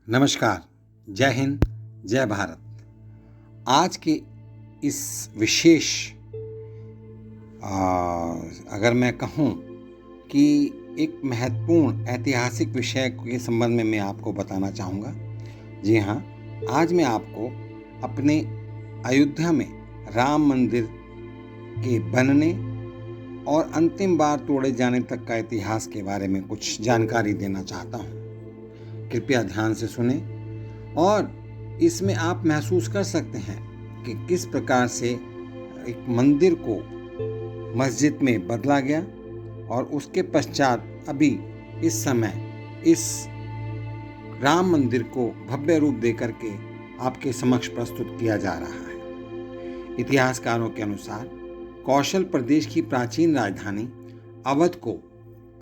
नमस्कार। जय हिंद। जय भारत। आज के इस विशेष अगर मैं कहूँ कि एक महत्वपूर्ण ऐतिहासिक विषय के संबंध में मैं आपको बताना चाहूँगा। जी हाँ, आज मैं आपको अपने अयोध्या में राम मंदिर के बनने और अंतिम बार तोड़े जाने तक का इतिहास के बारे में कुछ जानकारी देना चाहता हूँ। कृपया ध्यान से सुने और इसमें आप महसूस कर सकते हैं कि किस प्रकार से एक मंदिर को मस्जिद में बदला गया और उसके पश्चात अभी इस समय इस राम मंदिर को भव्य रूप देकर के आपके समक्ष प्रस्तुत किया जा रहा है। इतिहासकारों के अनुसार कौशल प्रदेश की प्राचीन राजधानी अवध को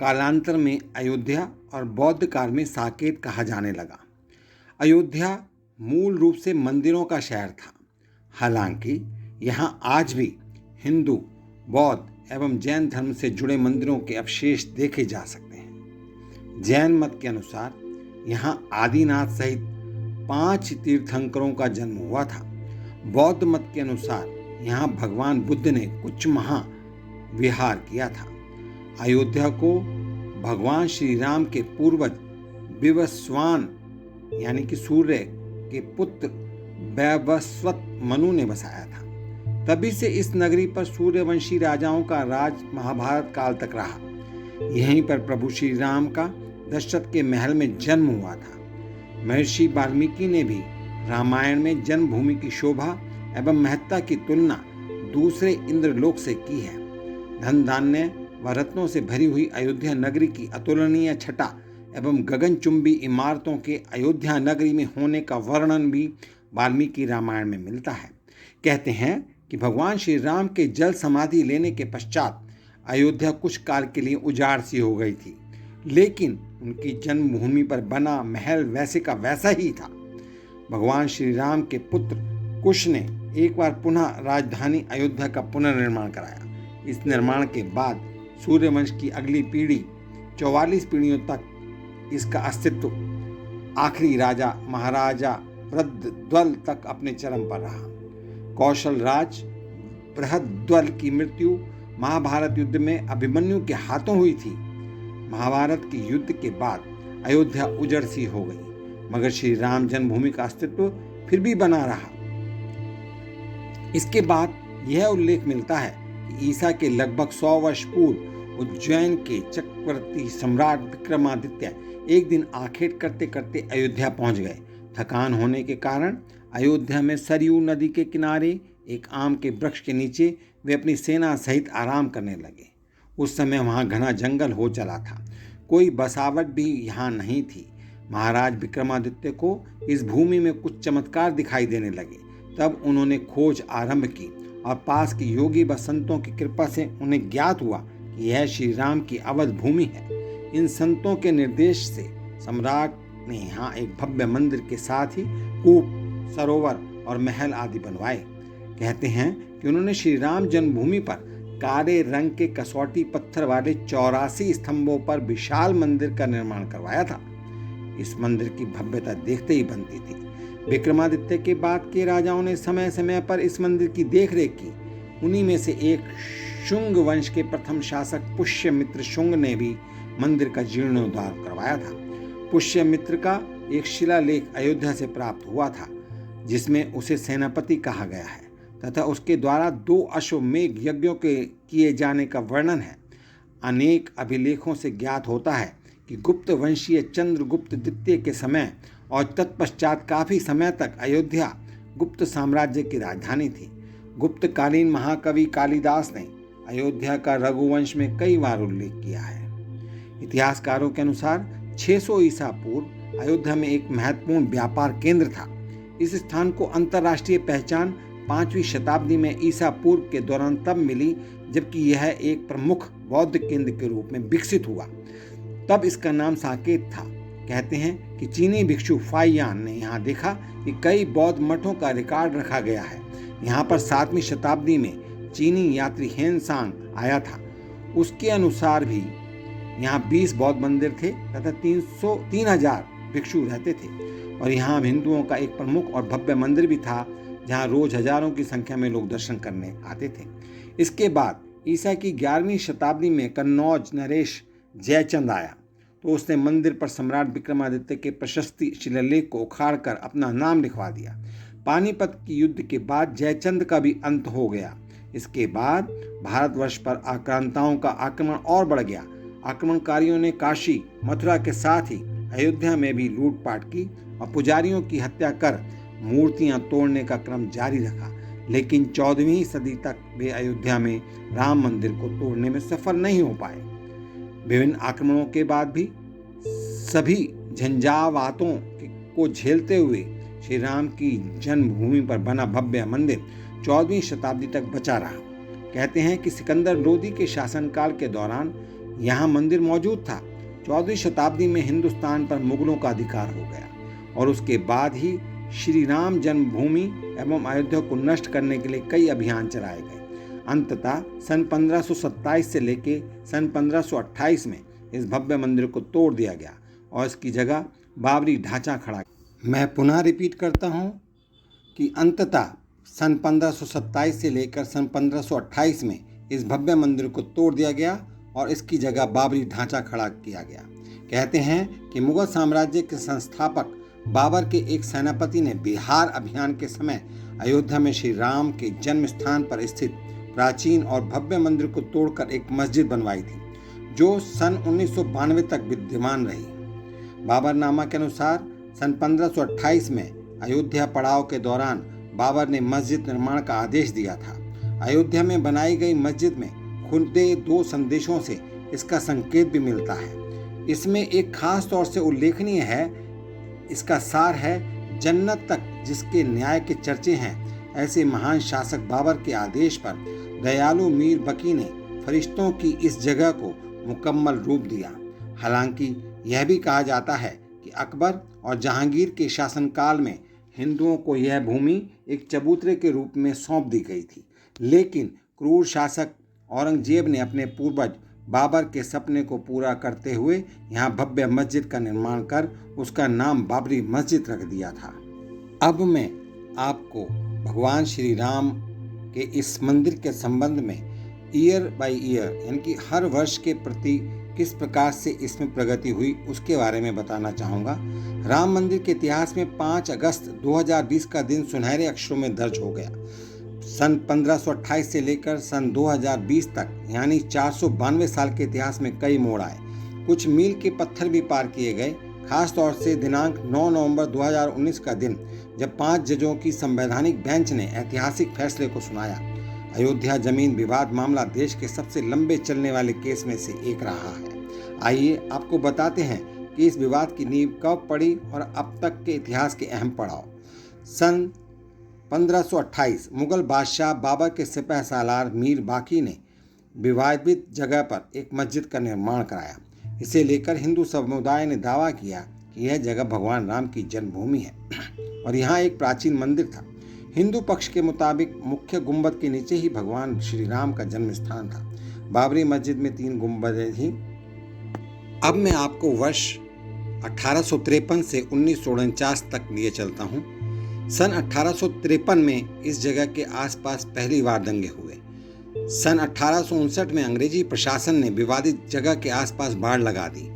कालांतर में अयोध्या और बौद्ध काल में साकेत कहा जाने लगा। अयोध्या मूल रूप से मंदिरों का शहर था। हालांकि यहाँ आज भी हिंदू, बौद्ध एवं जैन धर्म से जुड़े मंदिरों के अवशेष देखे जा सकते हैं। जैन मत के अनुसार यहाँ आदिनाथ सहित 5 तीर्थंकरों का जन्म हुआ था। बौद्ध मत के अनुसार यहाँ भगवान बुद्ध ने कुछ माह विहार किया था। अयोध्या को भगवान श्री राम के पूर्वज विवस्वान यानी कि सूर्य के पुत्र वैवस्वत मनु ने बसाया था। तभी से इस नगरी पर सूर्यवंशी राजाओं का राज महाभारत काल तक रहा। यहीं पर प्रभु श्री राम का दशरथ के महल में जन्म हुआ था। महर्षि वाल्मीकि ने भी रामायण में जन्मभूमि की शोभा एवं महत्ता की तुलना दूसरे इंद्रलोक से की है। धन धान्य व रत्नों से भरी हुई अयोध्या नगरी की अतुलनीय छटा एवं गगनचुंबी इमारतों के अयोध्या नगरी में होने का वर्णन भी वाल्मीकि रामायण में मिलता है। कहते हैं कि भगवान श्री राम के जल समाधि लेने के पश्चात अयोध्या कुछ काल के लिए उजाड़ सी हो गई थी, लेकिन उनकी जन्मभूमि पर बना महल वैसे का वैसा ही था। भगवान श्री राम के पुत्र कुश ने एक बार पुनः राजधानी अयोध्या का पुनर्निर्माण कराया। इस निर्माण के बाद सूर्यवंश की अगली पीढ़ी 44 पीढ़ियों तक इसका अस्तित्व आखिरी राजा महाराजा बृहद्रथ तक अपने चरम पर रहा। कौशल राज बृहद्रथ की मृत्यु महाभारत युद्ध में अभिमन्यु के हाथों हुई थी। महाभारत के युद्ध के बाद अयोध्या उजड़ सी हो गई, मगर श्री राम जन्मभूमि का अस्तित्व फिर भी बना रहा। इसके बाद यह उल्लेख मिलता है कि ईसा के लगभग 100 वर्ष पूर्व उज्जैन के चक्रवर्ती सम्राट विक्रमादित्य एक दिन आखेट करते करते अयोध्या पहुंच गए। थकान होने के कारण अयोध्या में सरयू नदी के किनारे एक आम के वृक्ष के नीचे वे अपनी सेना सहित आराम करने लगे। उस समय वहां घना जंगल हो चला था, कोई बसावट भी यहाँ नहीं थी। महाराज विक्रमादित्य को इस भूमि में कुछ चमत्कार दिखाई देने लगे। तब उन्होंने खोज आरंभ की और पास के योगी व संतों की कृपा से उन्हें ज्ञात हुआ कि यह श्री राम की अवध भूमि है। इन संतों के निर्देश से सम्राट ने यहाँ एक भव्य मंदिर के साथ ही कूप, सरोवर और महल आदि बनवाए। कहते हैं कि उन्होंने श्री राम जन्मभूमि पर काले रंग के कसौटी पत्थर वाले 84 स्तंभों पर विशाल मंदिर का निर्माण करवाया था। इस मंदिर की भव्यता देखते ही बनती थी। विक्रमादित्य के बाद के राजाओं ने समय समय पर इस मंदिर की देखरेख की। उन्हीं में से एक शुंग वंश के प्रथम शासक पुष्यमित्र शुंग ने भी मंदिर का जीर्णोद्धार करवाया था। पुष्यमित्र का एक शिलालेख अयोध्या से प्राप्त हुआ था, जिसमें उसे सेनापति कहा गया है तथा उसके द्वारा 2 अश्वमेध यज्ञों के किए जाने का वर्णन है। अनेक अभिलेखों से ज्ञात होता है कि गुप्त वंशीय चंद्रगुप्त द्वितीय के समय और तत्पश्चात काफी समय तक अयोध्या गुप्त साम्राज्य की राजधानी थी। गुप्तकालीन महाकवि कालिदास ने अयोध्या का रघुवंश में कई बार उल्लेख किया है। इतिहासकारों के अनुसार 600 ईसा पूर्व अयोध्या में एक महत्वपूर्ण व्यापार केंद्र था। इस स्थान को अंतर्राष्ट्रीय पहचान 5वीं शताब्दी में ईसा पूर्व के दौरान तब मिली, जबकि यह एक प्रमुख बौद्ध केंद्र के रूप में विकसित हुआ। तब इसका नाम साकेत था। कहते हैं कि चीनी भिक्षु फाइयान ने यहाँ देखा कि कई बौद्ध मठों का रिकॉर्ड रखा गया है। यहाँ पर 7वीं शताब्दी में चीनी यात्री हेनसांग आया था। उसके अनुसार भी यहाँ 20 बौद्ध मंदिर थे तथा 3000 भिक्षु रहते थे और यहाँ हिंदुओं का एक प्रमुख और भव्य मंदिर भी था जहाँ रोज हजारों की संख्या में लोग दर्शन करने आते थे। इसके बाद ईसा की 11वीं शताब्दी में कन्नौज नरेश जयचंद आया तो उसने मंदिर पर सम्राट विक्रमादित्य के प्रशस्ति शिलालेख को उखाड़कर अपना नाम लिखवा दिया। पानीपत की युद्ध के बाद जयचंद का भी अंत हो गया। इसके बाद भारतवर्ष पर आक्रांताओं का आक्रमण और बढ़ गया। आक्रमणकारियों ने काशी मथुरा के साथ ही अयोध्या में भी लूटपाट की और पुजारियों की हत्या कर मूर्तियां तोड़ने का क्रम जारी रखा। लेकिन 14वीं सदी तक वे अयोध्या में राम मंदिर को तोड़ने में सफल नहीं हो पाए। विभिन्न आक्रमणों के बाद भी सभी झंझावातों को झेलते हुए श्री राम की जन्मभूमि पर बना भव्य मंदिर 14वीं शताब्दी तक बचा रहा। कहते हैं कि सिकंदर लोदी के शासनकाल के दौरान यहाँ मंदिर मौजूद था। 14वीं शताब्दी में हिंदुस्तान पर मुगलों का अधिकार हो गया और उसके बाद ही श्री राम जन्मभूमि एवं अयोध्या को नष्ट करने के लिए कई अभियान चलाए गए। अंततः सन 1527 से लेकर सन 1528 में इस भव्य मंदिर को तोड़ दिया गया और इसकी जगह बाबरी ढांचा खड़ा। मैं पुनः रिपीट करता हूँ कि अंततः सन 1527 से लेकर सन 1528 में इस भव्य मंदिर को तोड़ दिया गया और इसकी जगह बाबरी ढांचा खड़ा किया गया। कहते हैं कि मुगल साम्राज्य के संस्थापक बाबर के एक सेनापति ने बिहार अभियान के समय अयोध्या में श्री राम के जन्म स्थान पर स्थित प्राचीन और भव्य मंदिर को तोड़कर एक मस्जिद बनवाई थी जो सन 1992 तक विद्यमान रही। बाबरनामा के अनुसार सन 1528 में अयोध्या पड़ाव के दौरान बाबर ने मस्जिद निर्माण का आदेश दिया था। अयोध्या में बनाई गई मस्जिद में खुदे 2 संदेशों से इसका संकेत भी मिलता है। इसमें एक खास तौर से उल्लेखनीय है, इसका सार है जन्नत तक जिसके न्याय के चर्चे हैं। ऐसे महान शासक बाबर के आदेश पर दयालु मीर बकी ने फरिश्तों की इस जगह को मुकम्मल रूप दिया। हालांकि यह भी कहा जाता है कि अकबर और जहांगीर के शासनकाल में हिंदुओं को यह भूमि एक चबूतरे के रूप में सौंप दी गई थी, लेकिन क्रूर शासक औरंगजेब ने अपने पूर्वज बाबर के सपने को पूरा करते हुए यहाँ भव्य मस्जिद का निर्माण कर उसका नाम बाबरी मस्जिद रख दिया था। अब मैं आपको भगवान श्री राम के इस मंदिर के संबंध में ईयर बाय ईयर यानी कि हर वर्ष के प्रति किस प्रकार से इसमें प्रगति हुई उसके बारे में बताना चाहूँगा। राम मंदिर के इतिहास में 5 अगस्त 2020 का दिन सुनहरे अक्षरों में दर्ज हो गया। सन 1528 से लेकर सन 2020 तक यानी 492 साल के इतिहास में कई मोड़ आए। कुछ मील के पत्थर भी पार किए गए। खास तौर से दिनांक 9 नवंबर 2019 का दिन जब 5 जजों की संवैधानिक बेंच ने ऐतिहासिक फैसले को सुनाया। अयोध्या जमीन विवाद मामला देश के सबसे लंबे चलने वाले केस में से एक रहा है। आइए आपको बताते हैं कि इस विवाद की नींव कब पड़ी और अब तक के इतिहास के अहम पड़ाव। सन 1528 मुगल बादशाह बाबर के सिपह सालार मीर बाकी ने विवादित जगह पर एक मस्जिद का निर्माण कराया। इसे लेकर हिंदू समुदाय ने दावा किया कि यह जगह भगवान राम की जन्मभूमि है और यहाँ एक प्राचीन मंदिर था। हिंदू पक्ष के मुताबिक मुख्य गुंबद के नीचे ही भगवान श्री राम का जन्म स्थान था। बाबरी मस्जिद में 3 गुंबदें थीं। अब मैं आपको वर्ष 1853 से 1949 तक लिए चलता हूँ। सन 1853 में इस जगह के आसपास पहली बार दंगे हुए। सन 1859 में अंग्रेजी प्रशासन ने विवादित जगह के आसपास बाड़ लगा दी।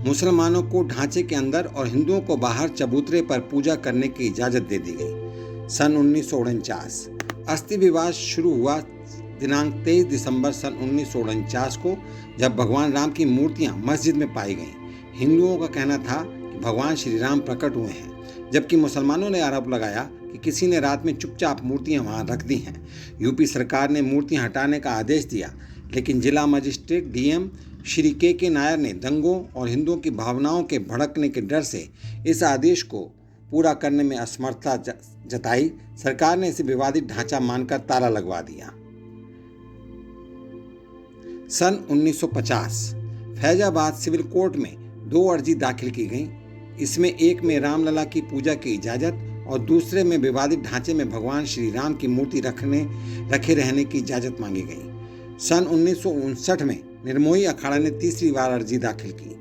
मुसलमानों को ढांचे के अंदर और हिंदुओं को बाहर चबूतरे पर पूजा करने की इजाज़त दे दी गई। सन 1949 अस्थि विवाद शुरू हुआ दिनांक 23 दिसंबर सन 1949 को, जब भगवान राम की मूर्तियां मस्जिद में पाई गईं। हिंदुओं का कहना था कि भगवान श्री राम प्रकट हुए हैं, जबकि मुसलमानों ने आरोप लगाया कि किसी ने रात में चुपचाप मूर्तियां वहां रख दी हैं। यूपी सरकार ने मूर्तियां हटाने का आदेश दिया, लेकिन जिला मजिस्ट्रेट डीएम श्री के नायर ने दंगों और हिंदुओं की भावनाओं के भड़कने के डर से इस आदेश को पूरा करने में असमर्थता जताई। सरकार ने इसे विवादित ढांचा मानकर ताला लगवा दिया। सन 1950 फैजाबाद सिविल कोर्ट में 2 अर्जी दाखिल की गई। इसमें एक में रामलला की पूजा की इजाज़त और दूसरे में विवादित ढांचे में भगवान श्री राम की मूर्ति रखे रहने की इजाज़त मांगी गई। सन 1959 में निर्मोही अखाड़ा ने तीसरी बार अर्जी दाखिल की।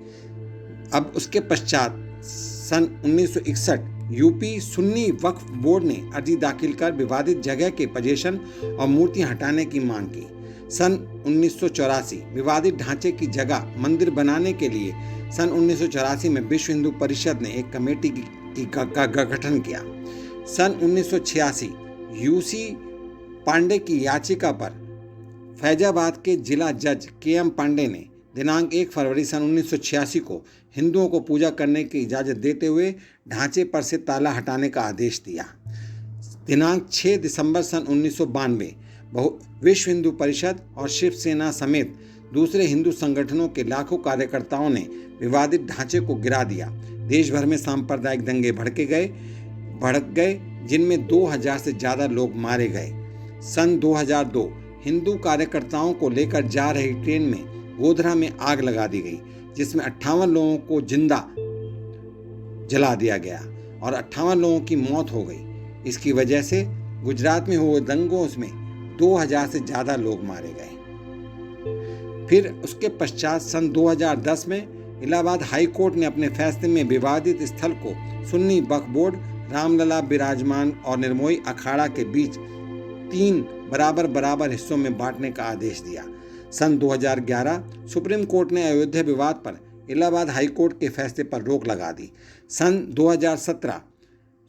अब उसके पश्चात सन 1961 यूपी सुन्नी वक्फ बोर्ड ने अर्जी दाखिल कर विवादित जगह के पोजीशन और मूर्तियां हटाने की मांग की। सन 1984 विवादित ढांचे की जगह मंदिर बनाने के लिए सन 1984 में विश्व हिंदू परिषद ने एक कमेटी का गठन किया। सन 1986 यूसी पांडे की याचिका पर फैजाबाद के जिला जज के.एम. पांडे ने दिनांक 1 फरवरी सन 1986 को हिंदुओं को पूजा करने की इजाज़त देते हुए ढांचे पर से ताला हटाने का आदेश दिया। दिनांक 6 दिसंबर सन 1992 विश्व हिंदू परिषद और शिवसेना समेत दूसरे हिंदू संगठनों के लाखों कार्यकर्ताओं ने विवादित ढांचे को गिरा दिया। देश भर में सांप्रदायिक दंगे भड़क गए जिनमें 2000 से ज़्यादा लोग मारे गए। सन 2002 हिंदू कार्यकर्ताओं को लेकर जा रही ट्रेन में गोधरा में आग लगा दी गई, जिसमें 58 लोगों को जिंदा जला दिया गया और 58 लोगों की मौत हो गई। इसकी वजह से गुजरात में हुए दंगों में 2000 से ज़्यादा लोग मारे गए। फिर उसके पश्चात सन 2010 में इलाहाबाद हाई कोर्ट ने अपने फैसले में विवादित स्थल को सुन्नी वक्फ बोर्ड, रामलला विराजमान और निर्मोही अखाड़ा के बीच 3 बराबर हिस्सों में बांटने का आदेश दिया। सन 2011 सुप्रीम कोर्ट ने अयोध्या विवाद पर इलाहाबाद हाई कोर्ट के फैसले पर रोक लगा दी। सन 2017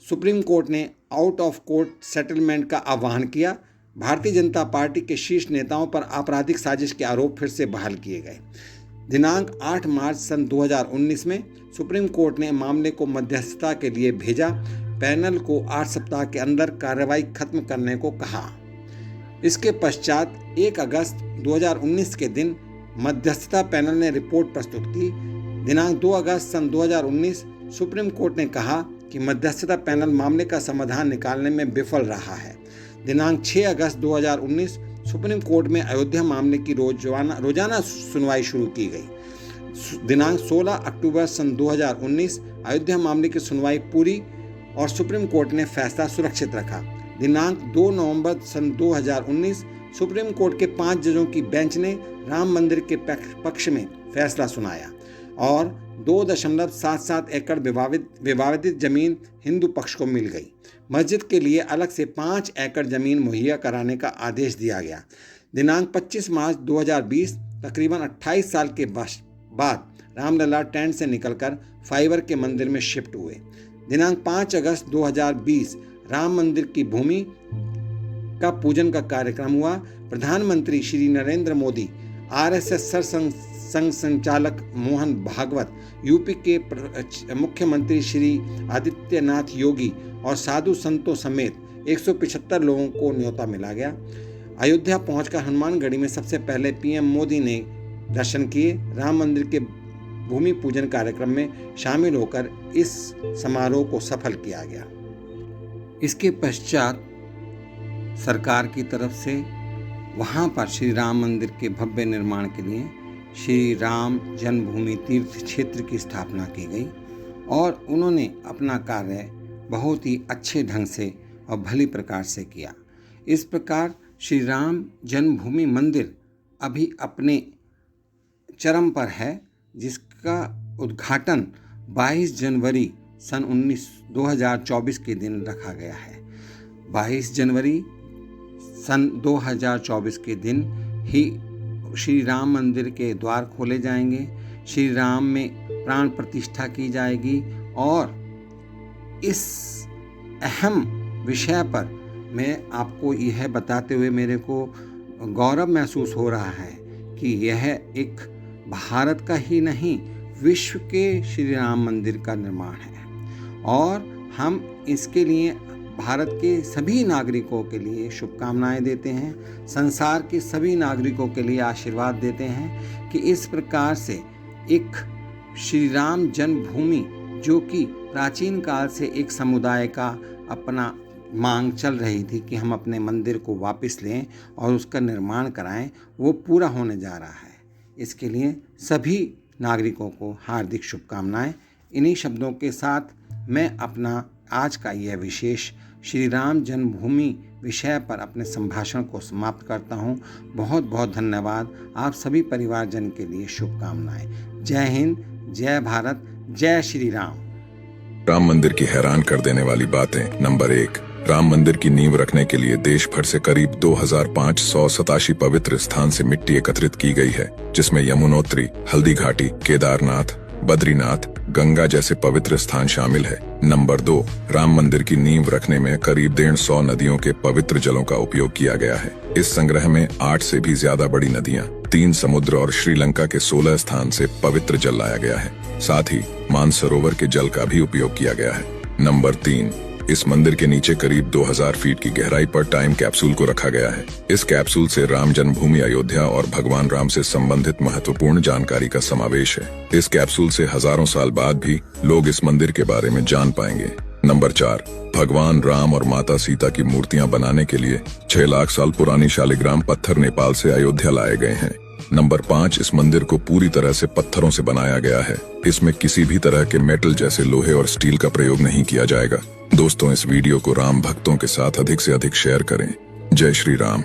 सुप्रीम कोर्ट ने आउट ऑफ कोर्ट सेटलमेंट का आह्वान किया। भारतीय जनता पार्टी के शीर्ष नेताओं पर आपराधिक साजिश के आरोप फिर से बहाल किए गए। दिनांक 8 मार्च सन 2019 में सुप्रीम कोर्ट ने मामले को मध्यस्थता के लिए भेजा। पैनल को 8 सप्ताह के अंदर कार्रवाई खत्म करने को कहा। इसके पश्चात 1 अगस्त 2019 के दिन मध्यस्थता पैनल ने रिपोर्ट प्रस्तुत की। दिनांक 2 अगस्त सन 2019 सुप्रीम कोर्ट ने कहा कि मध्यस्थता पैनल मामले का समाधान निकालने में विफल रहा है। दिनांक 6 अगस्त 2019 सुप्रीम कोर्ट में अयोध्या मामले की रोजाना सुनवाई शुरू की गई। दिनांक 16 अक्टूबर सन 2019 अयोध्या मामले की सुनवाई पूरी और सुप्रीम कोर्ट ने फैसला सुरक्षित रखा। दिनांक 2 नवंबर सन 2019 सुप्रीम कोर्ट के 5 जजों की बेंच ने राम मंदिर के पक्ष में फैसला सुनाया और 2.77 एकड़ विवादित जमीन हिंदू पक्ष को मिल गई। मस्जिद के लिए अलग से 5 एकड़ जमीन मुहैया कराने का आदेश दिया गया। दिनांक 25 मार्च 2020 तकरीबन 28 साल के बाद रामलला टेंट से निकलकर फाइबर के मंदिर में शिफ्ट हुए। दिनांक 5 अगस्त 2020 राम मंदिर की भूमि का पूजन का कार्यक्रम हुआ। प्रधानमंत्री श्री नरेंद्र मोदी, आरएसएस संघ संचालक मोहन भागवत, यूपी के मुख्यमंत्री श्री आदित्यनाथ योगी और साधु संतों समेत 175 लोगों को न्योता मिला गया। अयोध्या पहुंचकर हनुमानगढ़ी में सबसे पहले पीएम मोदी ने दर्शन किए। राम मंदिर के भूमि पूजन कार्यक्रम में शामिल होकर इस समारोह को सफल किया गया। इसके पश्चात सरकार की तरफ से वहां पर श्री राम मंदिर के भव्य निर्माण के लिए श्री राम जन्मभूमि तीर्थ क्षेत्र की स्थापना की गई और उन्होंने अपना कार्य बहुत ही अच्छे ढंग से और भली प्रकार से किया। इस प्रकार श्री राम जन्मभूमि मंदिर अभी अपने चरम पर है, जिसका उद्घाटन 22 जनवरी सन 2024 के दिन रखा गया है। 22 जनवरी सन 2024 के दिन ही श्री राम मंदिर के द्वार खोले जाएंगे, श्री राम में प्राण प्रतिष्ठा की जाएगी और इस अहम विषय पर मैं आपको यह बताते हुए मेरे को गौरव महसूस हो रहा है कि यह एक भारत का ही नहीं विश्व के श्री राम मंदिर का निर्माण है और हम इसके लिए भारत के सभी नागरिकों के लिए शुभकामनाएं देते हैं, संसार के सभी नागरिकों के लिए आशीर्वाद देते हैं कि इस प्रकार से एक श्री राम जन्मभूमि जो कि प्राचीन काल से एक समुदाय का अपना मांग चल रही थी कि हम अपने मंदिर को वापस लें और उसका निर्माण कराएं, वो पूरा होने जा रहा है। इसके लिए सभी नागरिकों को हार्दिक शुभकामनाएं। इन्हीं शब्दों के साथ मैं अपना आज का यह विशेष श्री राम जन्मभूमि विषय पर अपने संभाषण को समाप्त करता हूं। बहुत बहुत धन्यवाद। आप सभी परिवारजन के लिए शुभकामनाएं। जय हिंद, जय भारत, जय श्री राम। राम मंदिर की हैरान कर देने वाली बातें। नंबर 1, राम मंदिर की नींव रखने के लिए देश भर से करीब 2587 पवित्र स्थान से मिट्टी एकत्रित की गई है, जिसमें यमुनोत्री, हल्दी घाटी, केदारनाथ, बद्रीनाथ, गंगा जैसे पवित्र स्थान शामिल है। नंबर 2, राम मंदिर की नींव रखने में करीब 150 नदियों के पवित्र जलों का उपयोग किया गया है। इस संग्रह में 8 से भी ज्यादा बड़ी नदियां, 3 समुद्र और श्रीलंका के 16 स्थान से पवित्र जल लाया गया है। साथ ही मानसरोवर के जल का भी उपयोग किया गया है। नंबर 3, इस मंदिर के नीचे करीब 2000 फीट की गहराई पर टाइम कैप्सूल को रखा गया है। इस कैप्सूल से राम जन्मभूमि अयोध्या और भगवान राम से संबंधित महत्वपूर्ण जानकारी का समावेश है। इस कैप्सूल से हजारों साल बाद भी लोग इस मंदिर के बारे में जान पाएंगे। नंबर 4, भगवान राम और माता सीता की मूर्तियां बनाने के लिए 6 लाख साल पुरानी शालिग्राम पत्थर नेपाल से अयोध्या लाए गए हैं। नंबर 5, इस मंदिर को पूरी तरह से पत्थरों से बनाया गया है। इसमें किसी भी तरह के मेटल जैसे लोहे और स्टील का प्रयोग नहीं किया जाएगा। दोस्तों, इस वीडियो को राम भक्तों के साथ अधिक से अधिक शेयर करें। जय श्री राम।